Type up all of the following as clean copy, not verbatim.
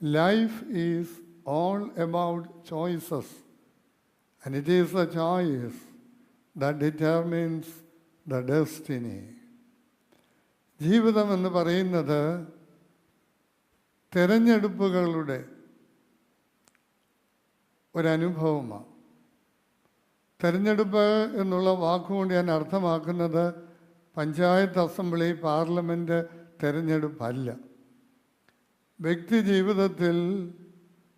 Life is all about choices, and it is the choice that determines the destiny. ജീവിതം എന്ന് പറയുന്നത് തിരഞ്ഞെടുപ്പുകളുടെ ഒരനുഭവമാണ്. തിരഞ്ഞെടുപ്പ് എന്നുള്ള വാക്കുകൊണ്ട് ഞാൻ അർത്ഥമാക്കുന്നത് പഞ്ചായത്ത് അസംബ്ലി, പാർലമെൻറ്റ് തിരഞ്ഞെടുപ്പല്ല. വ്യക്തി ജീവിതത്തിൽ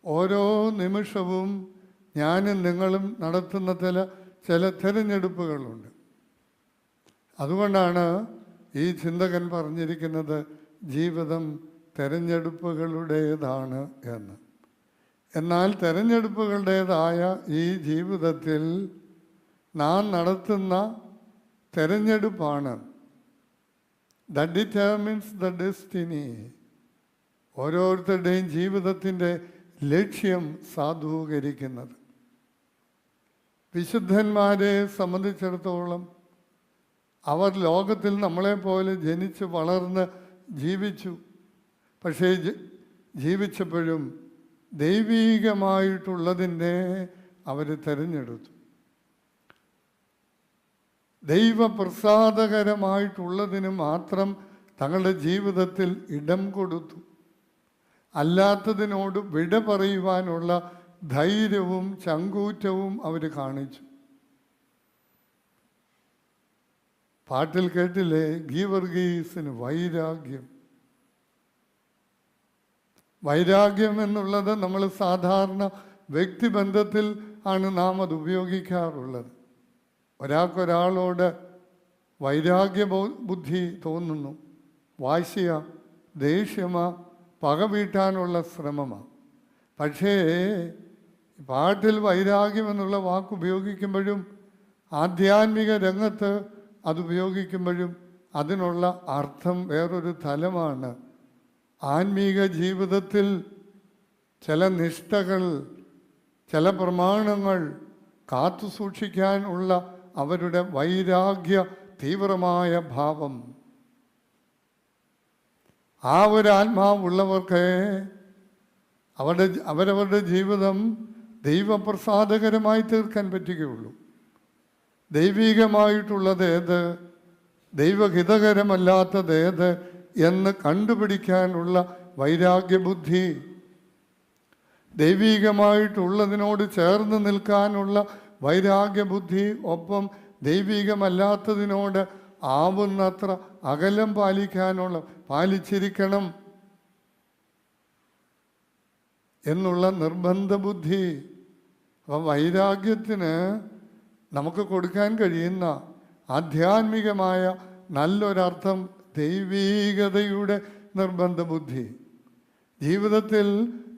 ഓരോ നിമിഷവും ഞാനും നിങ്ങളും നടത്തുന്ന ചില തിരഞ്ഞെടുപ്പുകളുണ്ട്. അതുകൊണ്ടാണ് ഈ ചിന്തകൻ പറഞ്ഞിരിക്കുന്നത് ജീവിതം തിരഞ്ഞെടുപ്പുകളുടേതാണ് എന്ന്. എന്നാൽ തിരഞ്ഞെടുപ്പുകളുടേതായ ഈ ജീവിതത്തിൽ നാം നടത്തുന്ന തിരഞ്ഞെടുപ്പാണ് ദാറ്റ് ഡിറ്റർമിൻസ് ദ ഡെസ്റ്റിനി. ഓരോരുത്തരുടെയും ജീവിതത്തിൻ്റെ ലക്ഷ്യം സാധൂകരിക്കുന്നത്. വിശുദ്ധന്മാരെ സംബന്ധിച്ചിടത്തോളം അവർ ലോകത്തിൽ നമ്മളെപ്പോലെ ജനിച്ച് വളർന്ന് ജീവിച്ചു. പക്ഷേ ജീവിച്ചപ്പോഴും ദൈവീകമായിട്ടുള്ളതിനെ അവർ തിരഞ്ഞെടുത്തു. ദൈവപ്രസാദകരമായിട്ടുള്ളതിന് മാത്രം തങ്ങളുടെ ജീവിതത്തിൽ ഇടം കൊടുത്തു. അല്ലാത്തതിനോട് വിട പറയുവാനുള്ള ധൈര്യവും ചങ്കൂറ്റവും അവർ കാണിച്ചു. പാട്ടിൽ കേട്ടില്ലേ, ഗീവർഗീസിന് വൈരാഗ്യം. വൈരാഗ്യം എന്നുള്ളത് നമ്മൾ സാധാരണ വ്യക്തിബന്ധത്തിൽ ആണ് നാം അത് ഉപയോഗിക്കാറുള്ളത്. ഒരാൾക്കൊരാളോട് വൈരാഗ്യ ബുദ്ധി തോന്നുന്നു, വാശിയ, ദേഷ്യമ, പക വീട്ടാനുള്ള ശ്രമമാണ്. പക്ഷേ പാട്ടിൽ വൈരാഗ്യം എന്നുള്ള വാക്ക് ഉപയോഗിക്കുമ്പോഴും ആധ്യാത്മിക രംഗത്ത് അതുപയോഗിക്കുമ്പോഴും അതിനുള്ള അർത്ഥം വേറൊരു തലമാണ്. ആത്മീക ജീവിതത്തിൽ ചില നിഷ്ഠകൾ, ചില പ്രമാണങ്ങൾ കാത്തു സൂക്ഷിക്കാനുള്ള അവരുടെ വൈരാഗ്യ തീവ്രമായ ഭാവം. ആ ഒരു ആത്മാവുള്ളവർക്ക് അവരവരുടെ ജീവിതം ദൈവപ്രസാദകരമായി തീർക്കാൻ പറ്റുകയുള്ളൂ. ദൈവികമായിട്ടുള്ളത് ഏത്, ദൈവഹിതകരമല്ലാത്തത് ഏത് എന്ന് കണ്ടുപിടിക്കാനുള്ള വൈരാഗ്യബുദ്ധി, ദൈവികമായിട്ടുള്ളതിനോട് ചേർന്ന് നിൽക്കാനുള്ള വൈരാഗ്യബുദ്ധി, ഒപ്പം ദൈവികമല്ലാത്തതിനോട് ആവുന്നത്ര അകലം പാലിച്ചിരിക്കണം എന്നുള്ള നിർബന്ധ ബുദ്ധി. അപ്പം വൈരാഗ്യത്തിന് നമുക്ക് കൊടുക്കാൻ കഴിയുന്ന ആധ്യാത്മികമായ നല്ലൊരർത്ഥം ദൈവീകതയുടെ നിർബന്ധ ബുദ്ധി. ജീവിതത്തിൽ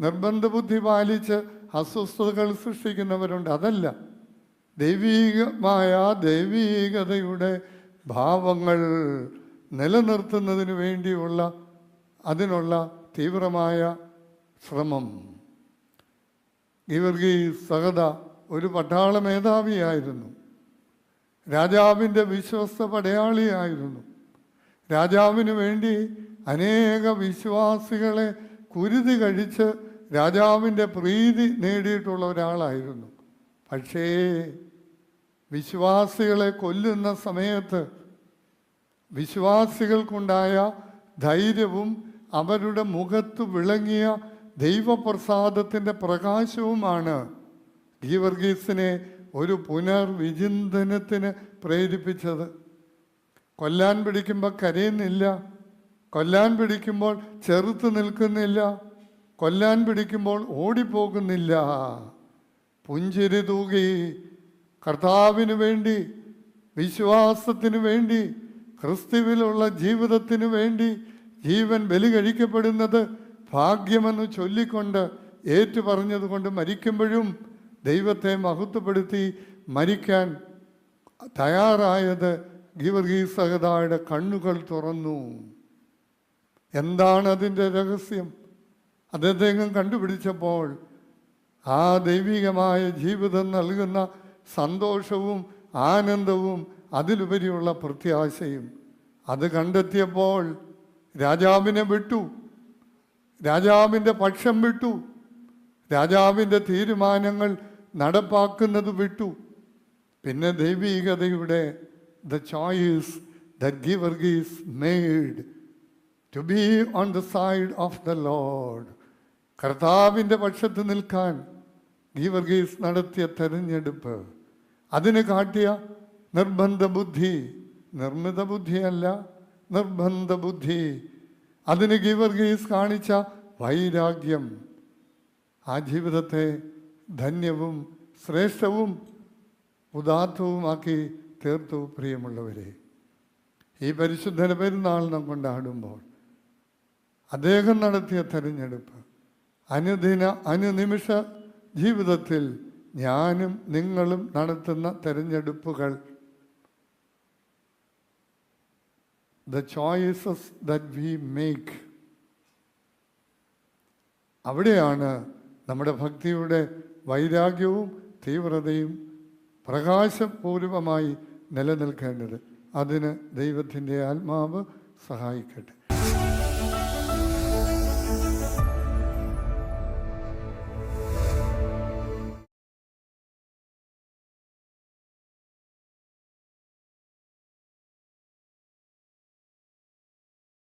നിർബന്ധ ബുദ്ധി പാലിച്ച് അസ്വസ്ഥതകൾ സൃഷ്ടിക്കുന്നവരുണ്ട്. അതല്ല, ദൈവീകതയുടെ ഭാവങ്ങൾ നിലനിർത്തുന്നതിന് വേണ്ടിയുള്ള അതിനുള്ള തീവ്രമായ ശ്രമം. ഗീവർഗീസ് സഹദ ഒരു പട്ടാള മേധാവിയായിരുന്നു. രാജാവിൻ്റെ വിശ്വസ്ത പടയാളിയായിരുന്നു. രാജാവിന് വേണ്ടി അനേക വിശ്വാസികളെ കുരുതി കഴിച്ച് രാജാവിൻ്റെ പ്രീതി നേടിയിട്ടുള്ള ഒരാളായിരുന്നു. പക്ഷേ വിശ്വാസികളെ കൊല്ലുന്ന സമയത്ത് വിശ്വാസികൾക്കുണ്ടായ ധൈര്യവും അവരുടെ മുഖത്ത് വിളങ്ങിയ ദൈവപ്രസാദത്തിൻ്റെ പ്രകാശവുമാണ് ഗീവർഗീസിനെ ഒരു പുനർവിചിന്തനത്തിന് പ്രേരിപ്പിച്ചത്. കൊല്ലാൻ പിടിക്കുമ്പോൾ കരയുന്നില്ല, കൊല്ലാൻ പിടിക്കുമ്പോൾ ചെറുത്ത് നിൽക്കുന്നില്ല, കൊല്ലാൻ പിടിക്കുമ്പോൾ ഓടിപ്പോകുന്നില്ല. പുഞ്ചിരി തൂകി കർത്താവിന് വേണ്ടി, വിശ്വാസത്തിനു വേണ്ടി, ക്രിസ്തുവിലുള്ള ജീവിതത്തിനു വേണ്ടി ജീവൻ ബലി കഴിക്കപ്പെടുന്നത് ഭാഗ്യമെന്ന് ചൊല്ലിക്കൊണ്ട് ഏറ്റുപറഞ്ഞതുകൊണ്ട് മരിക്കുമ്പോഴും ദൈവത്തെ മഹത്വപ്പെടുത്തി മരിക്കാൻ തയ്യാറായത് ഗീവർഗീസ് സഹദായുടെ കണ്ണുകൾ തുറന്നു. എന്താണ് അതിൻ്റെ രഹസ്യം? അദ്ദേഹം കണ്ടുപിടിച്ചപ്പോൾ ആ ദൈവികമായ ജീവിതം നൽകുന്ന സന്തോഷവും ആനന്ദവും അതിലുപരിയുള്ള പ്രത്യാശയും അത് കണ്ടെത്തിയപ്പോൾ രാജാവിനെ വിട്ടു. രാജാവിൻ്റെ പക്ഷം വിട്ടു, രാജാവിൻ്റെ തീരുമാനങ്ങൾ നടപ്പാക്കുന്നത് വിട്ടു. പിന്നെ ദൈവീകതയുടെ the choice that Givergis made to be on the side of the Lord. കർത്താവിൻ്റെ പക്ഷത്ത് നിൽക്കാൻ ഗീവർഗീസ് നടത്തിയ തെരഞ്ഞെടുപ്പ്, അതിന് കാട്ടിയ നിർബന്ധ ബുദ്ധി, നിർമ്മിത ബുദ്ധിയല്ല, നിർബന്ധ ബുദ്ധി, അതിന് ഗീവർഗീസ് കാണിച്ച വൈരാഗ്യം ആ ജീവിതത്തെ ധന്യവും ശ്രേഷ്ഠവും ഉദാത്തവുമാക്കി തീർത്തു. പ്രിയമുള്ളവരെ, ഈ പരിശുദ്ധ പെരുന്നാൾ നാം കൊണ്ടാടുമ്പോൾ അദ്ദേഹം നടത്തിയ തെരഞ്ഞെടുപ്പ് അനുനിമിഷ ജീവിതത്തിൽ ഞാനും നിങ്ങളും നടത്തുന്ന തെരഞ്ഞെടുപ്പുകൾ, the choices that we make, അവിടെയാണ് നമ്മുടെ ഭക്തിയുടെ വൈരാഗ്യവും തീവ്രതയും പ്രകാശപൂർവമായി നിലനിൽക്കേണ്ടത്. അതിന് ദൈവത്തിൻ്റെ ആത്മാവ് സഹായിക്കട്ടെ.